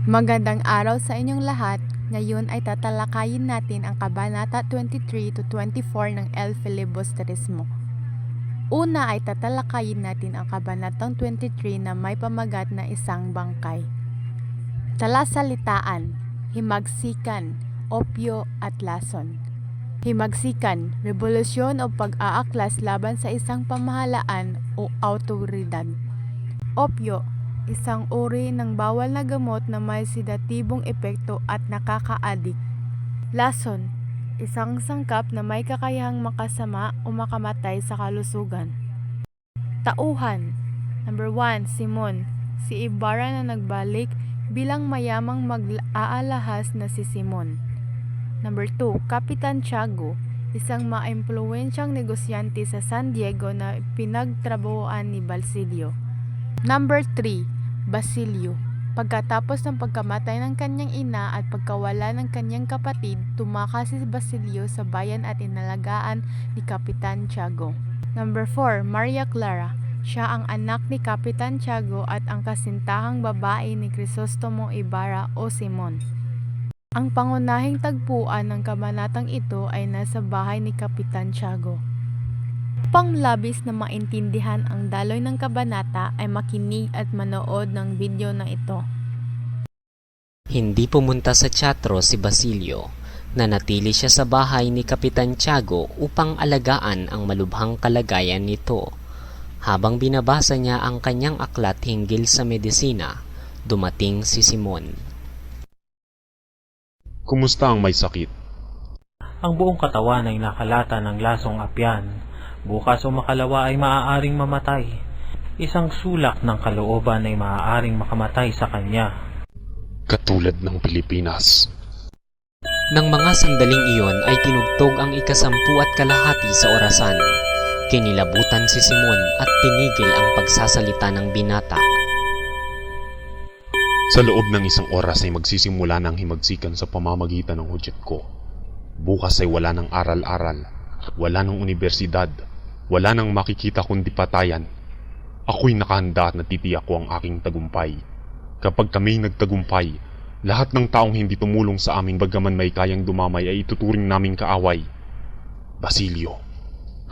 Magandang araw sa inyong lahat. Ngayon ay tatalakayin natin ang Kabanata 23 to 24 ng El Filibusterismo. Una ay tatalakayin natin ang Kabanatang 23 na may pamagat na isang bangkay. Talasalitaan, himagsikan, opyo at lason. Himagsikan, revolusyon o pag-aaklas laban sa isang pamahalaan o awtoridad. Opyo, isang uri ng bawal na gamot na may sedatibong epekto at nakakaadik. Lason, isang sangkap na may kakayahang makasama o makamatay sa kalusugan. Tauhan, number 1, Simon, si Ibarra na nagbalik bilang mayamang mag-aalahas na si Simon. Number 2, Kapitan Tiago, isang maimpluwensyang negosyante sa San Diego na pinagtrabahoan ni Basilio. Number 3, Basilio. Pagkatapos ng pagkamatay ng kanyang ina at pagkawala ng kanyang kapatid, tumakas si Basilio sa bayan at inalagaan ni Kapitan Tiago. Number 4, Maria Clara. Siya ang anak ni Kapitan Tiago at ang kasintahang babae ni Crisostomo Ibarra o Simon. Ang pangunahing tagpuan ng kabanatang ito ay nasa bahay ni Kapitan Tiago. Upang labis na maintindihan ang daloy ng kabanata ay makinig at manood ng video na ito. Hindi pumunta sa teatro si Basilio. Nanatili siya sa bahay ni Kapitan Tiago upang alagaan ang malubhang kalagayan nito. Habang binabasa niya ang kanyang aklat hinggil sa medisina, dumating si Simon. Kumusta ang may sakit? Ang buong katawan ay nakalata ng lasong apyan. Bukas o makalawa ay maaaring mamatay. Isang sulak ng kalooban ay maaaring makamatay sa kanya. Katulad ng Pilipinas. Nang mga sandaling iyon ay tinugtog ang 10 at kalahati sa orasan. Kinilabutan si Simon at pinigil ang pagsasalita ng binata. Sa loob ng 1 oras ay magsisimula ng himagsikan sa pamamagitan ng hudyat ko. Bukas ay wala ng aral-aral, wala ng universidad, wala ng makikita kundi patayan. Ako'y nakahanda at natitiyak ko ang aking tagumpay. Kapag kami nagtagumpay, lahat ng taong hindi tumulong sa amin bagaman may kayang dumamay ay ituturing naming kaaway. Basilio,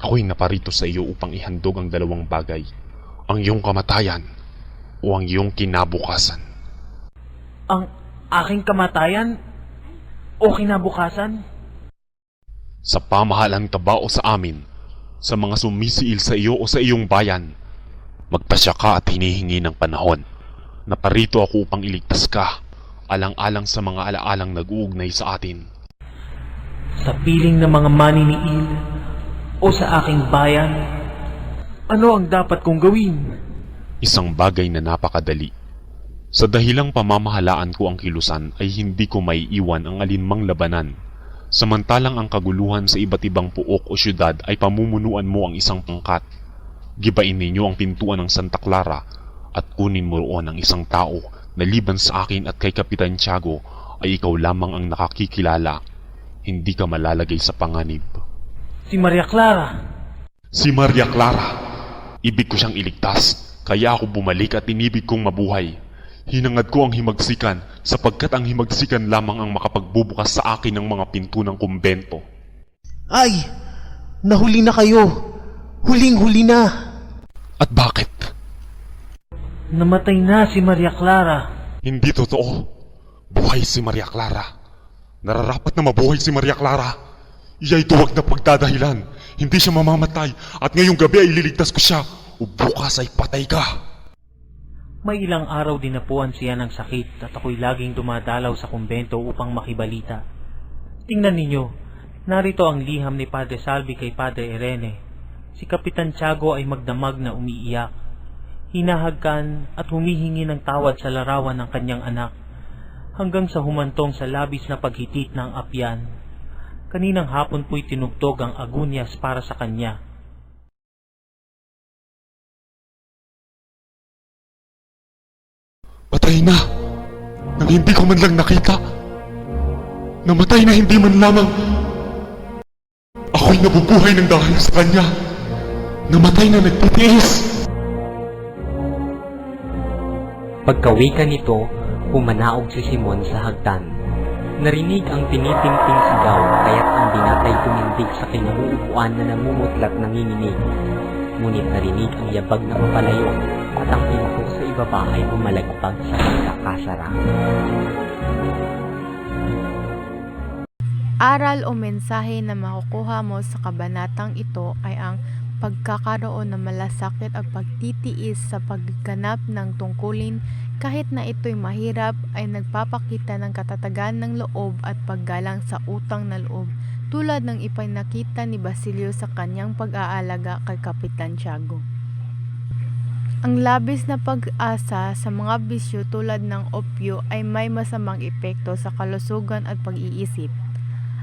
ako'y naparito sa iyo upang ihandog ang 2 bagay, ang iyong kamatayan o ang iyong kinabukasan. Ang aking kamatayan o kinabukasan? Sa pamahalan ka ba o sa amin, sa mga sumisiil sa iyo o sa iyong bayan, magpasya ka at hinihingi ng panahon. Naparito ako upang iligtas ka, alang-alang sa mga alaalang nag-uugnay sa atin. Sa piling ng mga maniniil o sa aking bayan, ano ang dapat kong gawin? Isang bagay na napakadali. Sa dahilang pamamahalaan ko ang kilusan ay hindi ko maiiwan ang alinmang labanan. Samantalang ang kaguluhan sa iba't ibang puok o syudad ay pamumunuan mo ang isang pangkat. Gibain ninyo ang pintuan ng Santa Clara at kunin mo roon ang isang tao na liban sa akin at kay Kapitan Tiago ay ikaw lamang ang nakakikilala. Hindi ka malalagay sa panganib. Si Maria Clara. Si Maria Clara. Ibig ko siyang iligtas, kaya ako bumalik at inibig kong mabuhay. Hinangad ko ang himagsikan sapagkat ang himagsikan lamang ang makapagbubukas sa akin ng mga pinto ng kumbento. Ay! Nahuli na kayo! Huling-huli na! At bakit? Namatay na si Maria Clara. Hindi totoo. Buhay si Maria Clara. Nararapat na mabuhay si Maria Clara. Iya'y tuwag na pagdadahilan. Hindi siya mamamatay at ngayong gabi ay liligtas ko siya o bukas ay patay ka. May ilang araw din napuan siya ng sakit at ako'y laging dumadalaw sa kumbento upang makibalita. Tingnan ninyo, narito ang liham ni Padre Salvi kay Padre Irene. Si Kapitan Tiago ay magdamag na umiiyak. Hinahagkan at humihingi ng tawad sa larawan ng kanyang anak, hanggang sa humantong sa labis na paghitit ng apyan. Kaninang hapon po'y tinugtog ang agunias para sa kanya. Patay na! Nang hindi ko man lang nakita. Namatay na hindi man lamang. Ako'y nabubuhay ng dahil sa kanya. Namatay na nagtitiis. Pagkawika nito, Pumanaog si Simon sa hagdan. Narinig ang tinitingting sigaw, kaya't ang binatay tumindig sa kinahuupuan na namumutlat nanginginig. Ngunit narinig ang yabag na papalayo at ang pinto sa ibaba ay bumalagpag sa pagkakasara. Aral o mensahe na makukuha mo sa kabanatang ito ay ang pagkakaroon ng malasakit at pagtitiis sa pagganap ng tungkulin kahit na ito'y mahirap ay nagpapakita ng katatagan ng loob at paggalang sa utang na loob tulad ng ipinakita ni Basilio sa kanyang pag-aalaga kay Kapitan Tiago. Ang labis na pag-asa sa mga bisyo tulad ng opyo ay may masamang epekto sa kalusugan at pag-iisip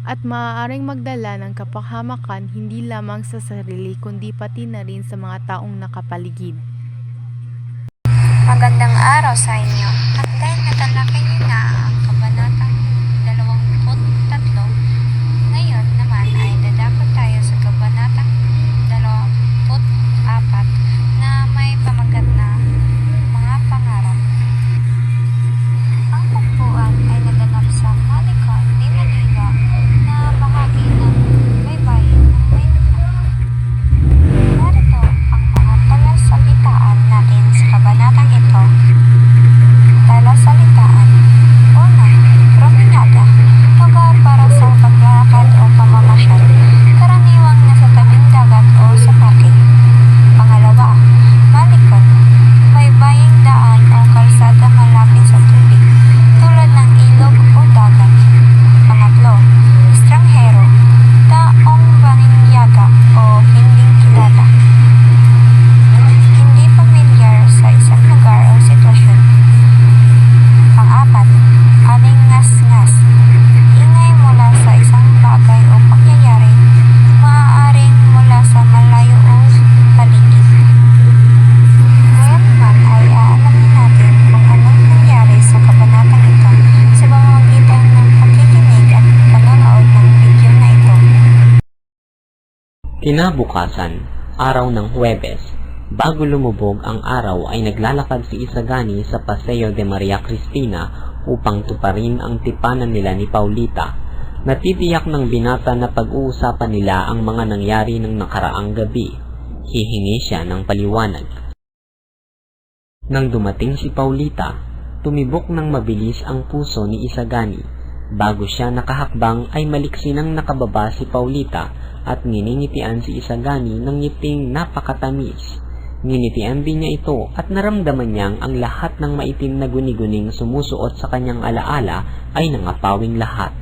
at maaaring magdala ng kapahamakan hindi lamang sa sarili kundi pati na rin sa mga taong nakapaligid. Magandang araw sa inyo. At dahil natalakay niyo na ang kabanatang 23, ngayon naman ay dadako tayo sa kabanatang 24 na may pamagat na mga pangarap. Ang tagpuan ay naganap sa Malecon de Manila na bahagi ng baybayin ng Maynila. Narito ang mga talasalitaan natin sa kabanatang ito. Talasalitaan. Una, promenada. Lugar para sa paglalakad o pamamasyal. Karaniwang nasa tabing dagat o sa parke. Pangalawa, Malecon. Baybaying daan o kalsada malapit sa tubig, tulad ng ilog o dagat. Pangatlo, estranghero. Taong baninyaga o hinding kilala. Hindi pamilyar sa isang lugar o sitwasyon. Pang-apat, alingas-ngas. Ingay mula sa isang bagay o pangyayari, maaaring mula sa malayo o paligid. Ngayon naman ay aalamin natin kung anong nangyari sa kabanatang ito sa pamamagitan ng pakikinig at panonood ng video na ito. Kinabukasan, araw ng Huwebes, bago lumubog ang araw ay naglalakad si Isagani sa Paseo de Maria Cristina upang tuparin ang tipanan nila ni Paulita. Natitiyak ng binata na pag-uusapan nila ang mga nangyari ng nakaraang gabi. Hihingi siya ng paliwanag. Nang dumating si Paulita, tumibok ng mabilis ang puso ni Isagani. Bago siya nakahakbang ay maliksi nang nakababa si Paulita at niningitian si Isagani ng ngiting napakatamis. Nginitian din niya ito at naramdaman niyang ang lahat ng maitim na guni-guning sumusuot sa kanyang alaala ay nangapawing lahat.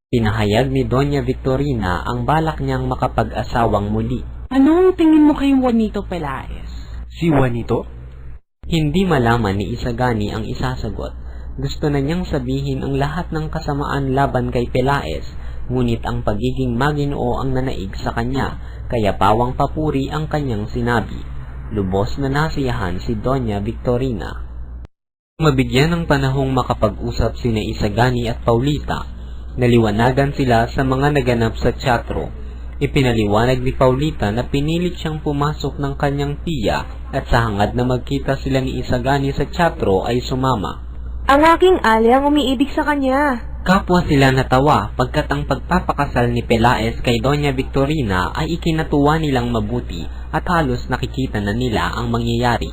Pinahayag ni Doña Victorina ang balak niyang makapag-asawang muli. Anong tingin mo kay Juanito Pelaez? Si Juanito? Hindi malaman ni Isagani ang isasagot. Gusto na niyang sabihin ang lahat ng kasamaan laban kay Pelaez, ngunit ang pagiging maginoo ang nanaig sa kanya, kaya pawang papuri ang kanyang sinabi. Lubos na nasiyahan si Doña Victorina. Mabigyan ng panahong makapag-usap sina Isagani at Paulita, naliwanagan sila sa mga naganap sa teatro. Ipinaliwanag ni Paulita na pinilit siyang pumasok ng kanyang tiya at sa hangad na magkita sila ni Isagani sa teatro ay sumama. Ang aking alyang umiibig sa kanya. Kapwa sila natawa pagkat ang pagpapakasal ni Pelaez kay Doña Victorina ay ikinatuwa nilang mabuti at halos nakikita na nila ang mangyayari.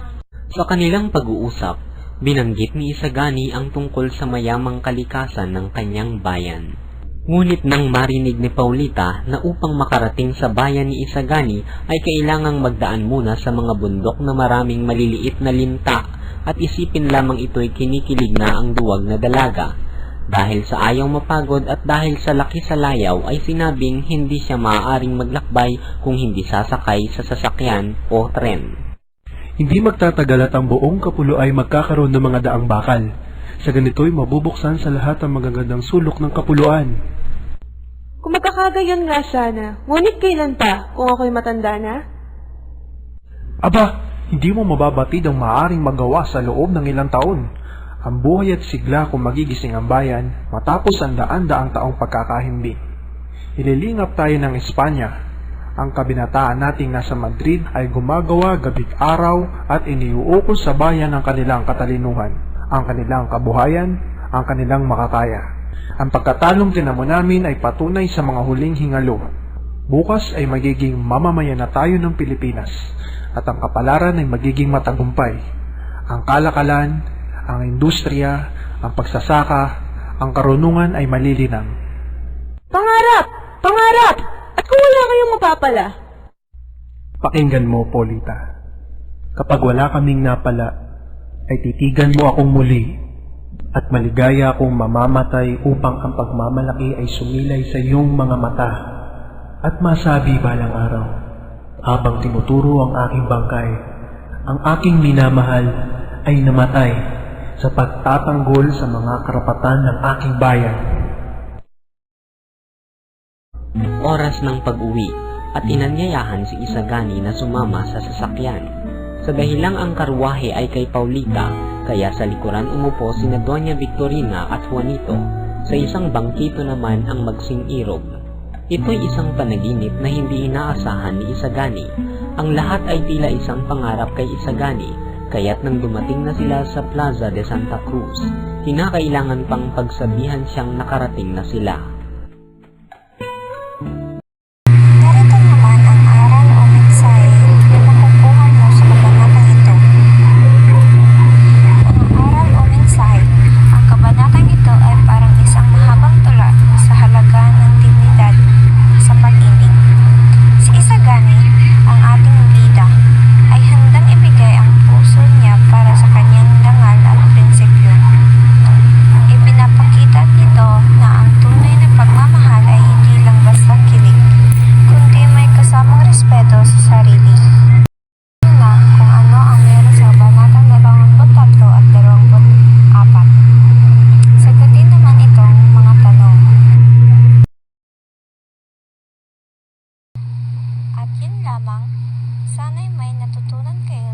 Sa kanilang pag-uusap, binanggit ni Isagani ang tungkol sa mayamang kalikasan ng kanyang bayan. Ngunit nang marinig ni Paulita na upang makarating sa bayan ni Isagani ay kailangang magdaan muna sa mga bundok na maraming maliliit na linta at isipin lamang ito'y kinikilig na ang duwag na dalaga. Dahil sa ayaw mapagod at dahil sa laki sa layaw ay sinabing hindi siya maaaring maglakbay kung hindi sasakay sa sasakyan o tren. Hindi magtatagal at ang buong kapulo ay magkakaroon ng mga daang bakal. Sa ganito'y mabubuksan sa lahat ang magagandang sulok ng kapuluan. Kung magkakagayon nga sana, ngunit kailan pa kung ako'y matanda na? Aba, hindi mo mababatid ang maaaring magawa sa loob ng ilang taon. Ang buhay at sigla kung magigising ang bayan matapos ang daan-daang taong pagkakahimbi. Ililingap tayo ng Espanya. Ang kabinataan nating nasa Madrid ay gumagawa gabing araw at iniuukol sa bayan ang kanilang katalinuhan. ang kanilang kabuhayan, ang kanilang makakaya. Ang pagkatalong tinamo namin ay patunay sa mga huling hingalo. Bukas ay magiging mamamayan na tayo ng Pilipinas at ang kapalaran ay magiging matagumpay. Ang kalakalan, ang industriya, ang pagsasaka, ang karunungan ay malilinang. Pangarap! Pangarap! At kung wala kayong mapapala? Pakinggan mo, Polita. Kapag wala kaming napala, ay titigan mo akong muli at maligaya akong mamamatay upang ang pagmamalaki ay sumilay sa iyong mga mata at masabi balang araw, habang tinuturo ang aking bangkay, ang aking minamahal ay namatay sa pagtatanggol sa mga karapatan ng aking bayan. Oras ng pag-uwi at inanyayahan si Isagani na sumama sa sasakyan. Sa dahilang ang karwahe ay kay Paulita, kaya sa likuran umupo sina Doña Victorina at Juanito. Sa isang bangkito naman ang magsing Irog. Ito'y isang panaginip na hindi inaasahan ni Isagani. Ang lahat ay tila isang pangarap kay Isagani, kaya't nang dumating na sila sa Plaza de Santa Cruz, kinakailangan pang pagsabihan siyang nakarating na sila. Narito naman ang aral o mensahe na makukuha mo sa kabanatang ito. Ang aral o mensahe, ang kabanatang ito ay parang isang mahabang tula sa halaga ng dignidad sa pag-ibig. Si Isagani, ang ating bida, ay handang ibigay ang puso niya para sa kanyang dangal at prinsipyo. Ipinapakita nito na ang tunay na pagmamahal ay hindi lang basta kilig, kundi may kasamang respeto sa sarili. Yun na kung ano ang meron sa kabanatang 23 at 24. Sagutin naman itong mga tanong. At yun lamang, sana'y may natutunan kayo